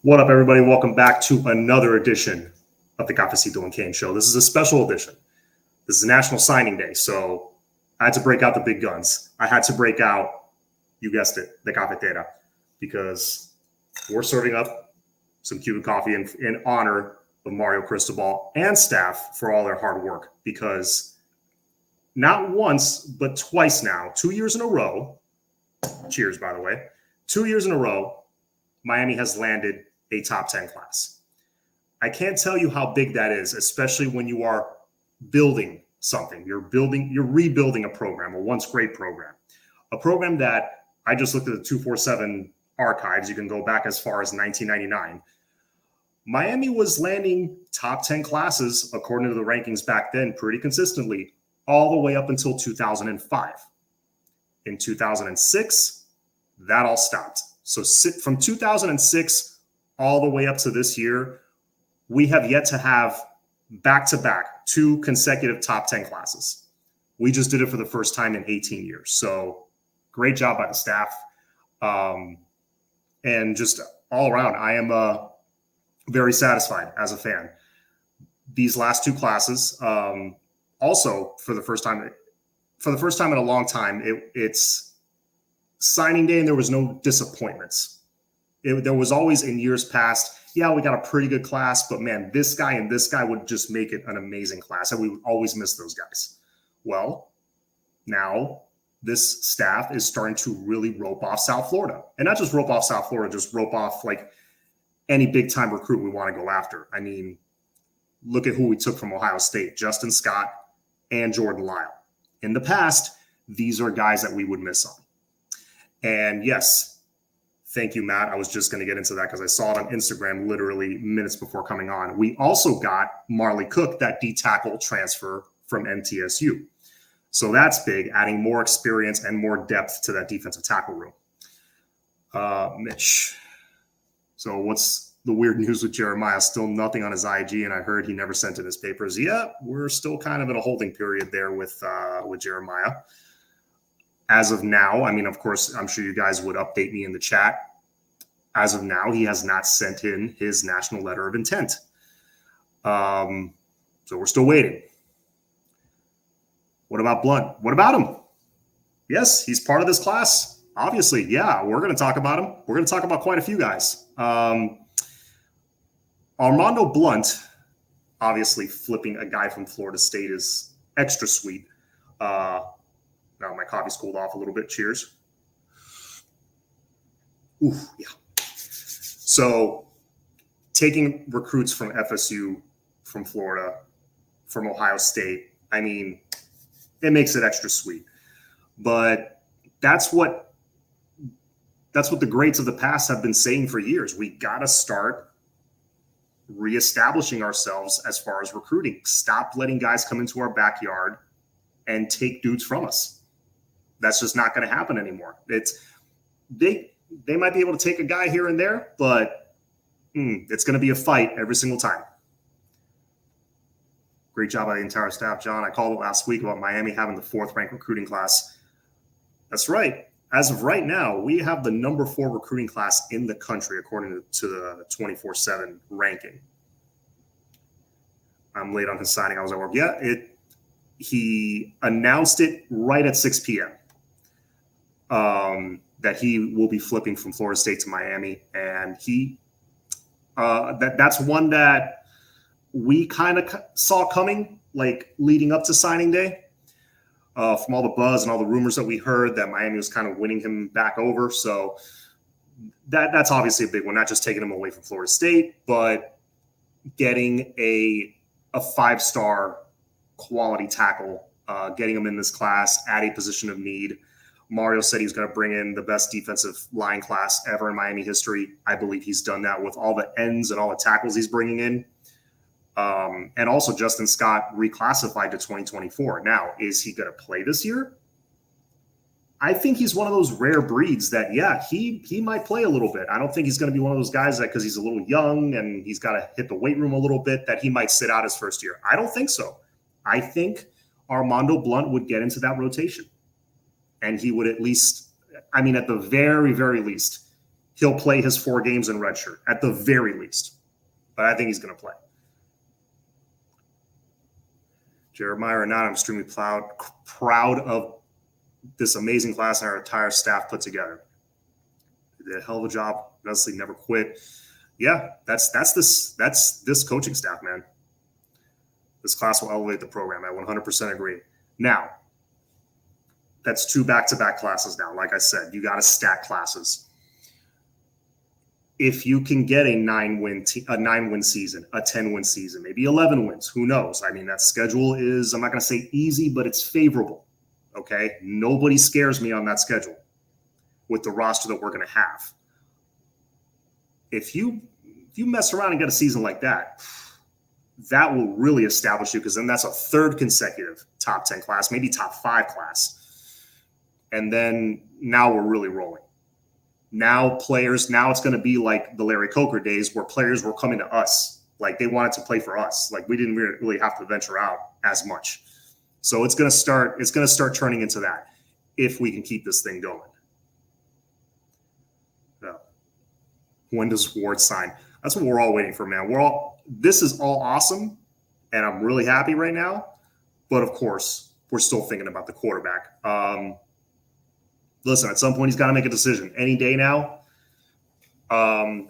What up, everybody? Welcome back to another edition of the Cafecito and Cane Show. This is a special edition. This is National Signing Day, so I had to break out the big guns. I had to break out, you guessed it, the cafetera, because we're serving up some Cuban coffee in honor of Mario Cristobal and staff for all their hard work. Because not once, but twice now, 2 years in a row, cheers, by the way, 2 years in a row, Miami has landed a top 10 class. I can't tell you how big that is, especially when you are building something. You're rebuilding a program, a once great program, a program that I just looked at the 247 archives. You can go back as far as 1999. Miami was landing top 10 classes, according to the rankings back then, pretty consistently, all the way up until 2005. In 2006, that all stopped. So from 2006 all the way up to this year, we have yet to have back-to-back 2 consecutive top 10 classes. We just did it for the first time in 18 years. So great job by the staff. And just all around, I am very satisfied as a fan. These last 2 classes, also for the first time in a long time, it's signing day and there was no disappointments. There was always in years past, yeah, we got a pretty good class, but man, this guy and this guy would just make it an amazing class. And we would always miss those guys. Well, now this staff is starting to really rope off South Florida. And not just rope off South Florida, just rope off like any big time recruit we want to go after. I mean, look at who we took from Ohio State, Justin Scott and Jordan Lyle. In the past, these are guys that we would miss on. And yes, thank you, Matt. I was just going to get into that because I saw it on Instagram literally minutes before coming on. We also got Marley Cook, that D-tackle transfer from MTSU. So that's big, adding more experience and more depth to that defensive tackle room. Mitch. So what's the weird news with Jeremiah? Still nothing on his IG, and I heard he never sent in his papers. Yeah, we're still kind of in a holding period there with Jeremiah. As of now, I mean, of course, I'm sure you guys would update me in the chat. As of now, he has not sent in his national letter of intent. So we're still waiting. What about Blunt? What about him? Yes, he's part of this class. Obviously, yeah, we're going to talk about him. We're going to talk about quite a few guys. Armando Blunt, obviously flipping a guy from Florida State is extra sweet. Now my coffee's cooled off a little bit. Cheers. Ooh, yeah. So taking recruits from FSU, from Florida, from Ohio State, I mean, it makes it extra sweet. But that's what the greats of the past have been saying for years. We got to start reestablishing ourselves as far as recruiting. Stop letting guys come into our backyard and take dudes from us. That's just not going to happen anymore. They might be able to take a guy here and there, but it's going to be a fight every single time. Great job by the entire staff, John. I called it last week about Miami having the 4th ranked recruiting class. That's right. As of right now, we have the number 4 recruiting class in the country, according to the 24/7 ranking. I'm late on his signing. I was at work. Yeah, he announced it right at 6 p.m. That he will be flipping from Florida State to Miami. And that's one that we kind of saw coming, like leading up to signing day, from all the buzz and all the rumors that we heard that Miami was kind of winning him back over. So that's obviously a big one, not just taking him away from Florida State, but getting a 5-star quality tackle, getting him in this class at a position of need. Mario said he's going to bring in the best defensive line class ever in Miami history. I believe he's done that with all the ends and all the tackles he's bringing in. And also Justin Scott reclassified to 2024. Now, is he going to play this year? I think he's one of those rare breeds that, yeah, he might play a little bit. I don't think he's going to be one of those guys that because he's a little young and he's got to hit the weight room a little bit that he might sit out his first year. I don't think so. I think Armando Blunt would get into that rotation. And he would at least, I mean, at the very, very least, he'll play his 4 games in redshirt at the very least. But I think he's going to play. Jeremiah or not, I'm extremely proud of this amazing class and our entire staff put together. They did a hell of a job. Honestly, never quit. Yeah, that's this coaching staff, man. This class will elevate the program. I 100% agree. Now, that's 2 back-to-back classes now. Like I said, you got to stack classes. If you can get a 9-win season, a 10-win season, maybe 11 wins, who knows? I mean, that schedule is, I'm not going to say easy, but it's favorable. Okay, nobody scares me on that schedule with the roster that we're going to have. If you mess around and get a season like that, that will really establish you, because then that's a 3rd consecutive top 10 class, maybe top 5 class. And then now we're really rolling. Now it's going to be like the Larry Coker days where players were coming to us. Like they wanted to play for us. Like we didn't really have to venture out as much. So it's going to start turning into that if we can keep this thing going. When does Ward sign? That's what we're all waiting for, man. This is all awesome, and I'm really happy right now. But of course, we're still thinking about the quarterback. Listen, at some point, he's got to make a decision. Any day now. I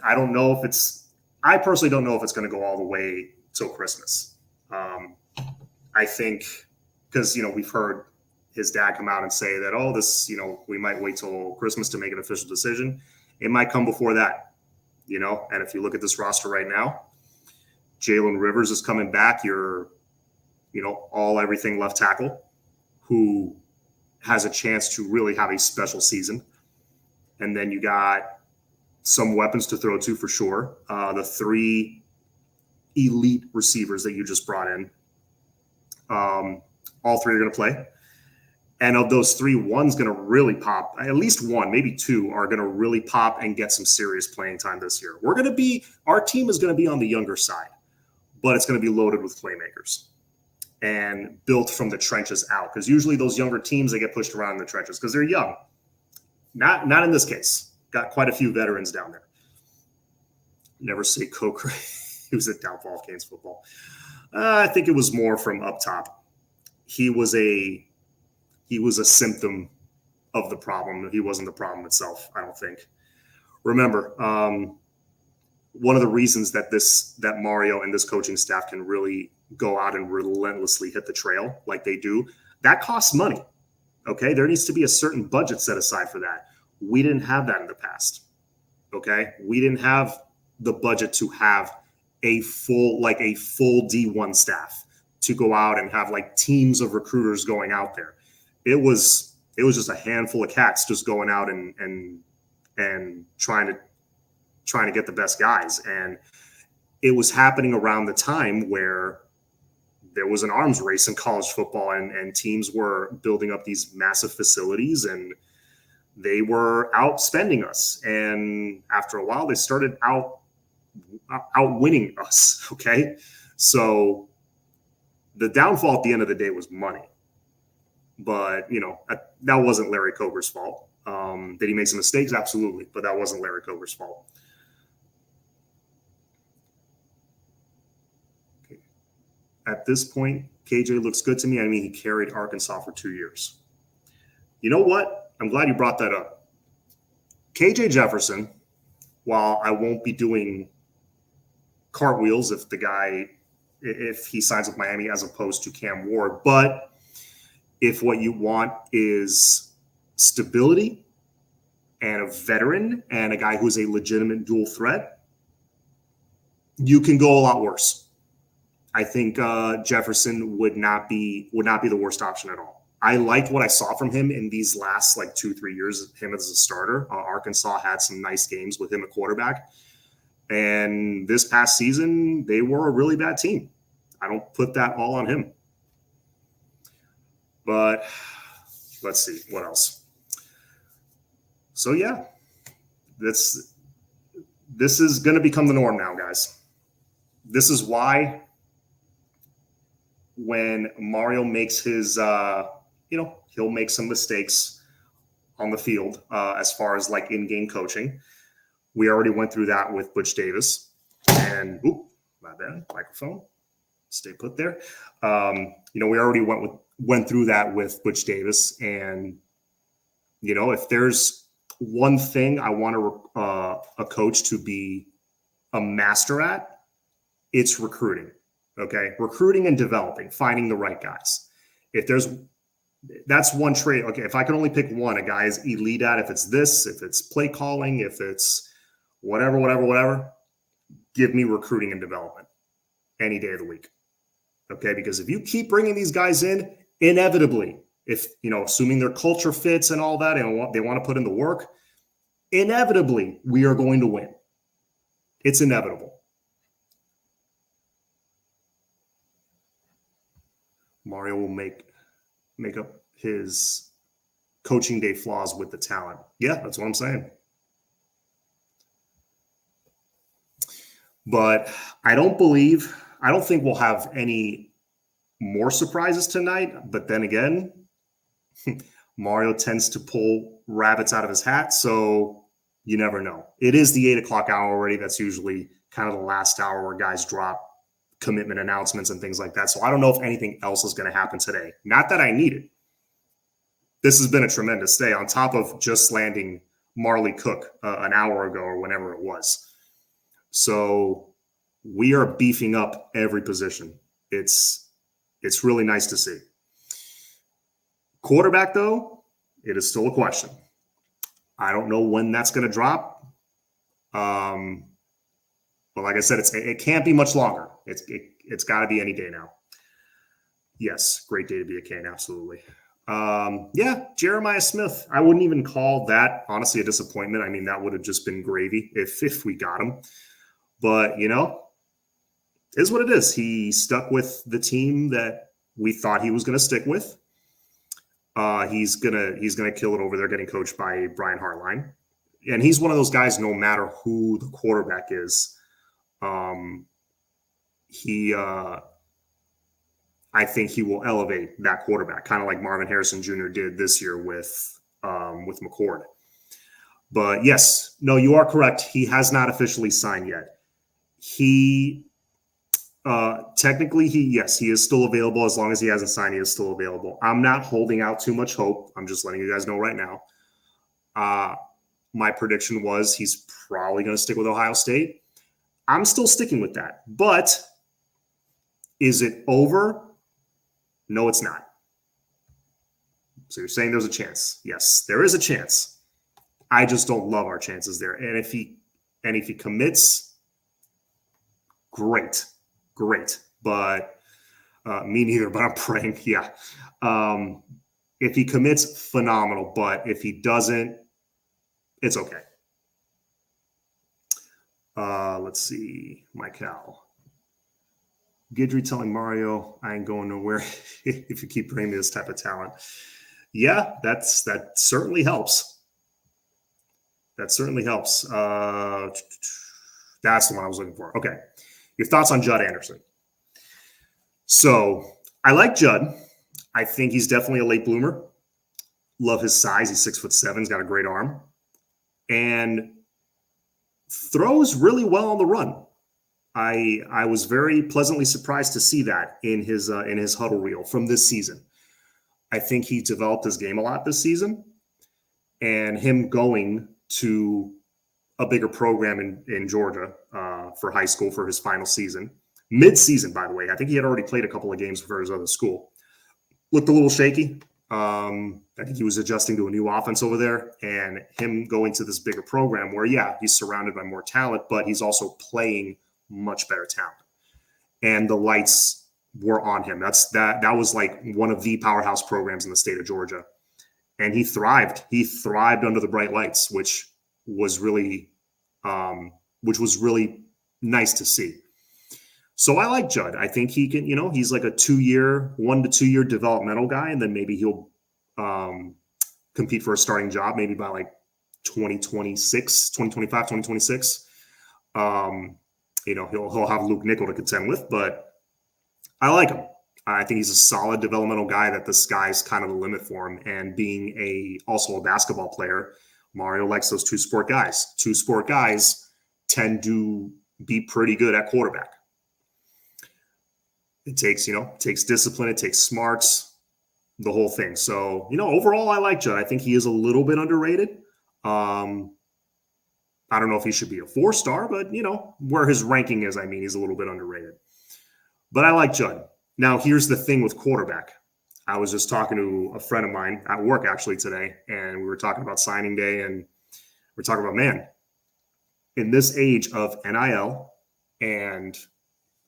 personally don't know if it's going to go all the way till Christmas. I think because, we've heard his dad come out and say that, we might wait till Christmas to make an official decision. It might come before that. And if you look at this roster right now, Jalen Rivers is coming back. You're, everything left tackle who has a chance to really have a special season. And then you got some weapons to throw to for sure. The 3 elite receivers that you just brought in, all 3 are going to play. And of those 3, one's going to really pop. At least 1, maybe 2 are going to really pop and get some serious playing time this year. Our team is going to be on the younger side, but it's going to be loaded with playmakers and built from the trenches out. Because usually those younger teams, they get pushed around in the trenches because they're young. Not in this case. Got quite a few veterans down there. Never say Coker. He was a downfall of Canes football. I think it was more from up top. He was a symptom of the problem. He wasn't the problem itself, I don't think. Remember, one of the reasons that Mario and this coaching staff can really go out and relentlessly hit the trail like they do, that costs money. Okay, there needs to be a certain budget set aside for that. We didn't have that in the past. Okay, we didn't have the budget to have a full D1 staff to go out and have like teams of recruiters going out there. It was just a handful of cats just going out and trying to get the best guys. And it was happening around the time where there was an arms race in college football, and teams were building up these massive facilities, and they were outspending us. And after a while, they started outwinning us. Okay, so the downfall at the end of the day was money. But, that wasn't Larry Coker's fault. Did he make some mistakes? Absolutely. But that wasn't Larry Coker's fault. Okay. At this point, KJ looks good to me. I mean, he carried Arkansas for 2 years. You know what? I'm glad you brought that up. KJ Jefferson, while I won't be doing cartwheels if he signs with Miami as opposed to Cam Ward, but if what you want is stability and a veteran and a guy who's a legitimate dual threat, you can go a lot worse. I think Jefferson would not be the worst option at all. I liked what I saw from him in these last 2-3 years, him as a starter. Arkansas had some nice games with him at quarterback. And this past season, they were a really bad team. I don't put that all on him. But let's see what else. So yeah, this is going to become the norm now, guys. This is why when Mario makes his, he'll make some mistakes on the field as far as in-game coaching. We already went through that with Butch Davis. And, my bad, microphone. Stay put there. We already went through that with Butch Davis. And, if there's one thing I want a coach to be a master at, it's recruiting. Okay. Recruiting and developing, finding the right guys. That's one trait. Okay. If I can only pick one, a guy is elite at, if it's this, if it's play calling, if it's whatever, give me recruiting and development any day of the week. Okay. Because if you keep bringing these guys in, inevitably, if, assuming their culture fits and all that, and they want to put in the work, inevitably we are going to win. It's inevitable. Mario will make up his coaching day flaws with the talent. Yeah, that's what I'm saying. But I don't think we'll have any more surprises tonight. But then again, Mario tends to pull rabbits out of his hat. So you never know. It is the 8:00 hour already. That's usually kind of the last hour where guys drop commitment announcements and things like that. So I don't know if anything else is going to happen today. Not that I need it. This has been a tremendous day on top of just landing Marley Cook an hour ago or whenever it was. So we are beefing up every position. It's really nice to see. Quarterback, though, it is still a question. I don't know when that's going to drop. But like I said, it can't be much longer. It's got to be any day now. Yes, great day to be a Cane, absolutely. Jeremiah Smith. I wouldn't even call that, honestly, a disappointment. I mean, that would have just been gravy if we got him. But, it is what it is. He stuck with the team that we thought he was going to stick with. He's gonna kill it over there, getting coached by Brian Hartline. And he's one of those guys, no matter who the quarterback is, I think he will elevate that quarterback, kind of like Marvin Harrison Jr. did this year with McCord. But yes, no, you are correct. He has not officially signed yet. He technically, he is still available. As long as he hasn't signed, he is still available. I'm not holding out too much hope. I'm just letting you guys know right now. My prediction was he's probably going to stick with Ohio State. I'm still sticking with that. But is it over? No, it's not. So you're saying there's a chance. Yes, there is a chance. I just don't love our chances there. And if he commits, great. But me neither, but I'm praying. Yeah. If he commits, phenomenal. But if he doesn't, it's okay. Let's see. Michael. Guidry telling Mario, I ain't going nowhere if you keep bringing me this type of talent. Yeah, that certainly helps. That certainly helps. That's the one I was looking for. Okay. Your thoughts on Judd Anderson. So I like Judd. I think he's definitely a late bloomer. Love his size. He's 6'7". He's got a great arm. And throws really well on the run. I was very pleasantly surprised to see that in his huddle reel from this season. I think he developed his game a lot this season. And him going to a bigger program in Georgia for high school for his final season. Mid-season, by the way. I think he had already played a couple of games for his other school. Looked a little shaky. I think he was adjusting to a new offense over there. And him going to this bigger program where, yeah, he's surrounded by more talent, but he's also playing much better talent. And the lights were on him. That was like one of the powerhouse programs in the state of Georgia. And he thrived. He thrived under the bright lights, which was really nice to see. So I like Judd. I think he can, he's like a 1 to 2 year developmental guy. And then maybe he'll compete for a starting job, maybe by like 2025, 2026. He'll have Luke Nickel to contend with, but I like him. I think he's a solid developmental guy that the sky's kind of the limit for him. And being also a basketball player, Mario likes those two-sport guys. Two-sport guys tend to be pretty good at quarterback. It takes discipline. It takes smarts, the whole thing. So, overall, I like Judd. I think he is a little bit underrated. I don't know if he should be a 4-star, but, where his ranking is, he's a little bit underrated. But I like Judd. Now, here's the thing with quarterback. I was just talking to a friend of mine at work actually today, and we were talking about signing day, and we're talking about, man, in this age of NIL and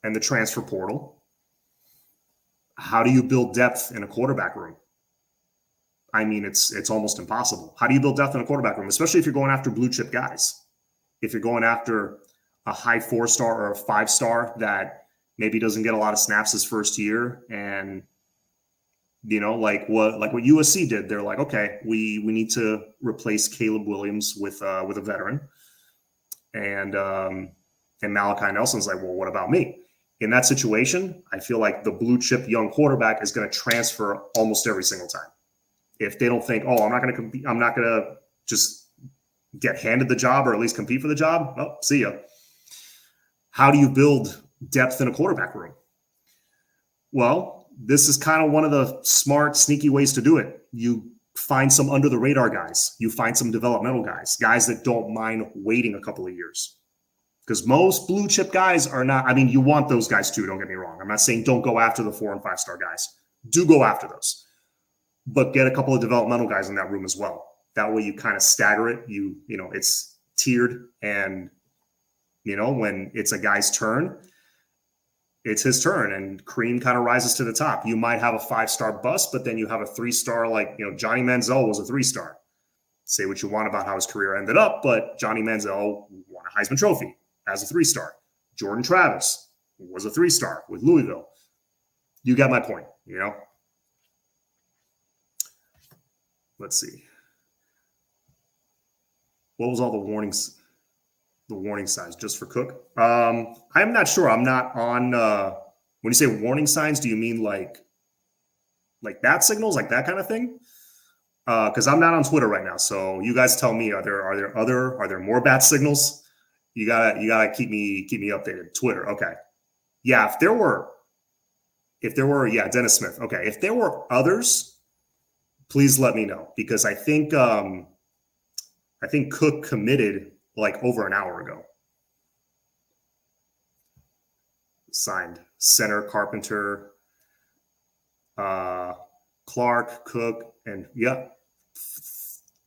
the transfer portal, how do you build depth in a quarterback room? It's almost impossible. How do you build depth in a quarterback room, especially if you're going after blue chip guys? If you're going after a high 4-star or a 5-star that maybe doesn't get a lot of snaps his first year, and like what USC did, they're like, okay, we need to replace Caleb Williams with a veteran, and Malachi Nelson's like, well, what about me? In that situation, I feel like the blue chip young quarterback is going to transfer almost every single time. If they don't think, I'm not going to compete, I'm not going to just get handed the job or at least compete for the job, well, see ya. How do you build depth in a quarterback room? Well, this is kind of one of the smart, sneaky ways to do it. You find some under the radar guys. You find some developmental guys that don't mind waiting a couple of years. Because most blue chip guys are not, you want those guys too, don't get me wrong. I'm not saying don't go after the 4- and 5-star guys. Do go after those. But get a couple of developmental guys in that room as well. That way you kind of stagger it. It's tiered, and, when it's a guy's turn, it's his turn, and cream kind of rises to the top. You might have a 5-star bust, but then you have a 3-star, like, Johnny Manziel was a 3-star. Say what you want about how his career ended up, but Johnny Manziel won a Heisman Trophy as a 3-star. Jordan Travis was a 3-star with Louisville. You got my point, Let's see. What was all the warnings? The warning signs just for Cook? I'm not sure. I'm not on. When you say warning signs, do you mean like bat signals, like that kind of thing? Because I'm not on Twitter right now. So you guys tell me. Are there more bat signals? You gotta keep me updated. Twitter, okay. Yeah, if there were, yeah, Dennis Smith. Okay, if there were others, please let me know, because I think Cook committed like over an hour ago. Signed center Carpenter, Clark, Cook, and yeah,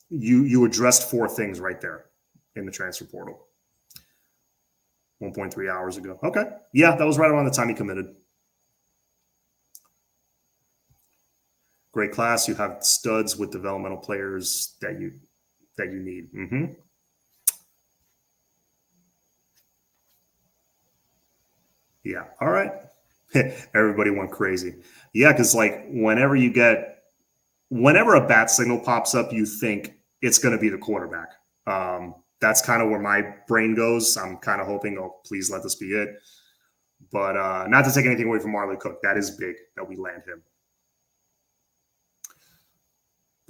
you addressed 4 things right there in the transfer portal. 1.3 hours ago. Okay, yeah, that was right around the time he committed. Great class. You have studs with developmental players that you need. Mm-hmm. Yeah. All right. Everybody went crazy. Yeah, because like whenever a bat signal pops up, you think it's going to be the quarterback. That's kind of where my brain goes. I'm kind of hoping, please let this be it. But not to take anything away from Marley Cook. That is big that we land him.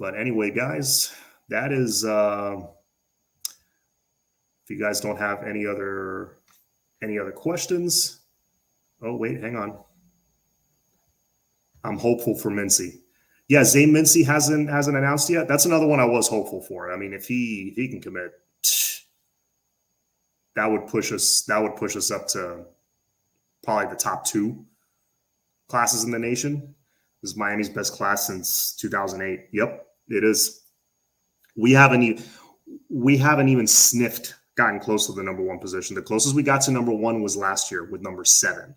But anyway, guys, that is, if you guys don't have any other questions. Oh, wait, hang on. I'm hopeful for Mincy. Yeah, Zane Mincy hasn't announced yet. That's another one I was hopeful for. If he can commit, that would push us up to probably the top 2 classes in the nation. This is Miami's best class since 2008. Yep, it is. We haven't even sniffed, gotten close to the number 1 position. The closest we got to number 1 was last year with number 7.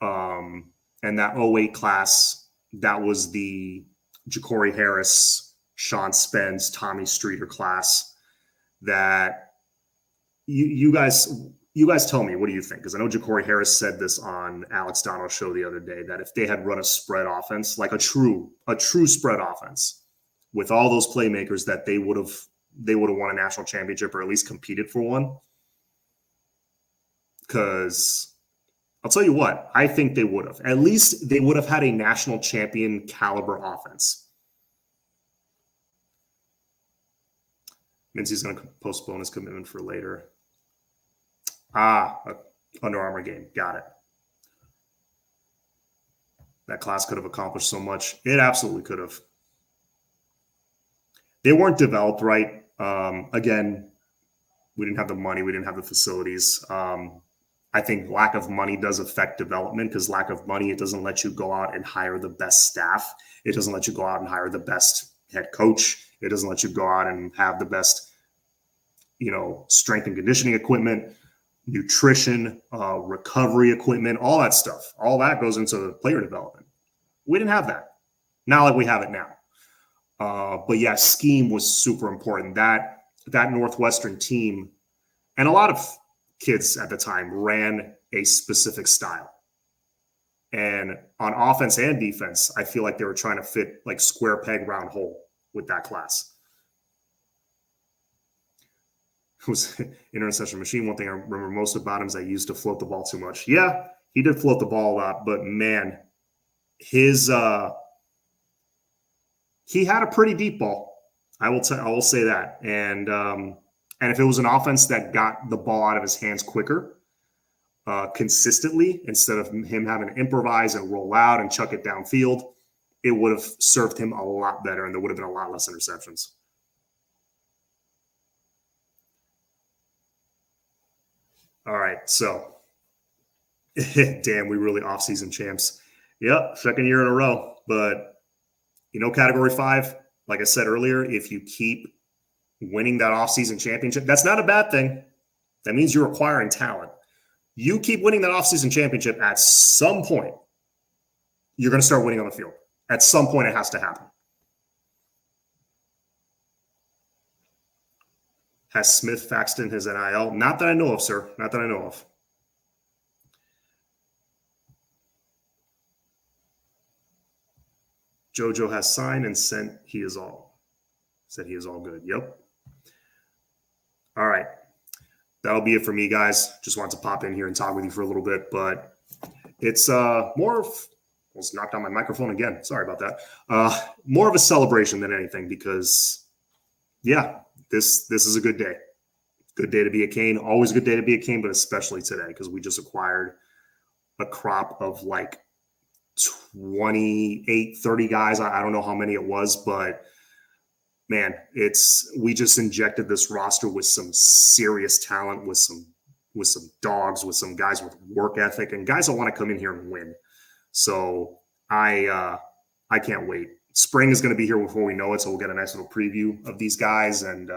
And that 08 class, that was the Ja'Cory Harris, Sean Spence, Tommy Streeter class that you guys tell me, what do you think? Because I know Ja'Cory Harris said this on Alex Donald's show the other day, that if they had run a spread offense, like a true spread offense with all those playmakers, that they would have won a national championship or at least competed for one. Because I'll tell you what, I think they would have. At least they would have had a national champion caliber offense. Mincy's going to postpone his commitment for later. Under Armour game. Got it. That class could have accomplished so much. It absolutely could have. They weren't developed right. Again, we didn't have the money. We didn't have the facilities. I think lack of money does affect development because lack of money, it doesn't let you go out and hire the best staff. It doesn't let you go out and hire the best head coach. It doesn't let you go out and have the best, strength and conditioning equipment, nutrition, recovery equipment, all that stuff. All that goes into player development. We didn't have that. Not like we have it now. But yeah, scheme was super important. That Northwestern team and a lot of kids at the time ran a specific style. And on offense and defense, I feel like they were trying to fit like square peg, round hole with that class. It was an interception machine. One thing I remember most about him is I used to float the ball too much. Yeah, he did float the ball a lot, but man, he had a pretty deep ball. I will say that. And if it was an offense that got the ball out of his hands quicker, consistently, instead of him having to improvise and roll out and chuck it downfield, it would have served him a lot better, and there would have been a lot less interceptions. All right, so damn, we really off-season champs. Yep, second year in a row. But Category 5, like I said earlier, if you keep winning that off-season championship, that's not a bad thing. That means you're acquiring talent. You keep winning that off-season championship, at some point, you're going to start winning on the field. At some point, it has to happen. Has Smith faxed in his NIL? Not that I know of, sir. Not that I know of. JoJo has signed and sent. Said he is all good. Yep. All right. That'll be it for me, guys. Just wanted to pop in here and talk with you for a little bit, but it's more of, almost knocked on my microphone again. Sorry about that. More of a celebration than anything because, yeah, this is a good day. Good day to be a Cane. Always a good day to be a Cane, but especially today because we just acquired a crop of like 28, 30 guys. I don't know how many it was, but man, we just injected this roster with some serious talent, with some dogs, with some guys with work ethic, and guys that want to come in here and win. So I can't wait. Spring is going to be here before we know it, so we'll get a nice little preview of these guys, and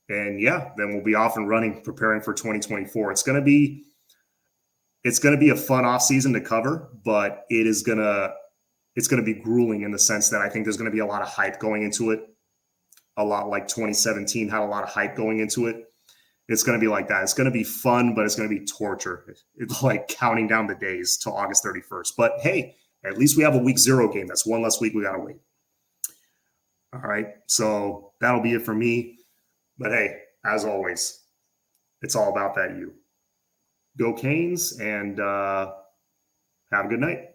yeah, then we'll be off and running, preparing for 2024. It's going to be a fun off season to cover, but it's going to be grueling in the sense that I think there's going to be a lot of hype going into it. A lot like 2017 had a lot of hype going into it. It's going to be like that. It's going to be fun, but it's going to be torture. It's like counting down the days till August 31st. But hey, at least we have a week 0 game. That's one less week we got to wait. All right. So that'll be it for me. But hey, as always, it's all about that you. Go Canes, and have a good night.